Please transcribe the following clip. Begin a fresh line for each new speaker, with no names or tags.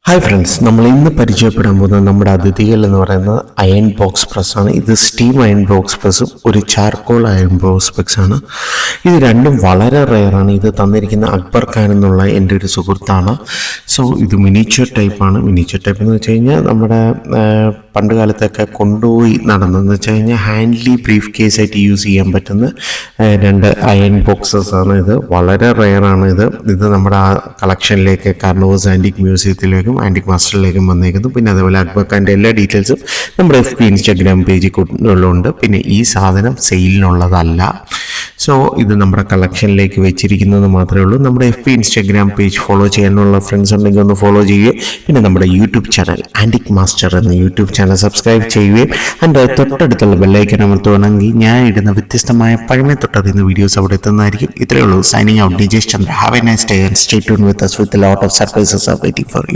Hi friends, നമ്മൾ ഇന്ന് പരിചയപ്പെടാൻ പോകുന്നത് നമ്മുടെ അതിഥികൾ എന്ന് പറയുന്നത് അയൺ ബോക്സ് പ്രസ് ആണ്. ഇത് സ്റ്റീം അയൺ ബോക്സ് പ്രസ്സും ഒരു ചാർക്കോൾ അയൺ ബോക്സ് പ്രസ് ആണ്. ഇത് രണ്ടും വളരെ റെയറാണ്. ഇത് തന്നിരിക്കുന്ന അക്ബർ ഖാൻ എന്നുള്ള എൻ്റെ ഒരു സുഹൃത്താണ്. സോ ഇത് മിനിച്ചർ ടൈപ്പാണ്. മിനിച്ചർ ടൈപ്പ് എന്ന് വെച്ച് കഴിഞ്ഞാൽ നമ്മുടെ പണ്ട് കാലത്തൊക്കെ കൊണ്ടുപോയി നടന്നതെന്ന് വെച്ച് കഴിഞ്ഞാൽ ഹാൻഡ്ലി ബ്രീഫ് കേസായിട്ട് യൂസ് ചെയ്യാൻ പറ്റുന്ന രണ്ട് അയൺ ബോക്സസ് ആണ്. ഇത് വളരെ റെയറാണ്. ഇത് നമ്മുടെ ആ കളക്ഷനിലേക്ക് കാർണോസ് ആൻറ്റിക് മ്യൂസിയത്തിലേക്കും ആൻറ്റിക് മാസ്റ്ററിലേക്കും വന്നേക്കുന്നു. പിന്നെ അതേപോലെ അക്ബർ ഖാൻ്റെ എല്ലാ ഡീറ്റെയിൽസും നമ്മുടെ FB ഇൻസ്റ്റാഗ്രാം പേജിൽ ഉണ്ട്. പിന്നെ ഈ സാധനം സെയിലിനുള്ളതല്ല. സോ ഇത് നമ്മുടെ കളക്ഷനിലേക്ക് വെച്ചിരിക്കുന്നത് മാത്രമേ ഉള്ളൂ. നമ്മുടെ FB ഇൻസ്റ്റാഗ്രാം പേജ് ഫോളോ ചെയ്യാനുള്ള ഫ്രണ്ട്സ് ഉണ്ടെങ്കിൽ ഒന്ന് ഫോളോ ചെയ്യുകയും പിന്നെ നമ്മുടെ യൂട്യൂബ് ചാനൽ ആൻറ്റിക് മാസ്റ്റർ എന്ന യൂട്യൂബ് ചാനൽ സബ്സ്ക്രൈബ് ചെയ്യുകയും അതിൻ്റെ തൊട്ടടുത്തുള്ള ബെല്ലൈക്കൺ അമർത്തുകയാണെങ്കിൽ ഞാൻ ഇടുന്ന വ്യത്യസ്തമായ പഴമ തൊട്ടറിയുന്ന വീഡിയോസ് അവിടെ എത്തുന്നതായിരിക്കും. ഇത്രയേ ഉള്ളൂ. Signing out, Nijesh Chandra. Have A nice day and stay tune with us with a lot of surprises are waiting for you.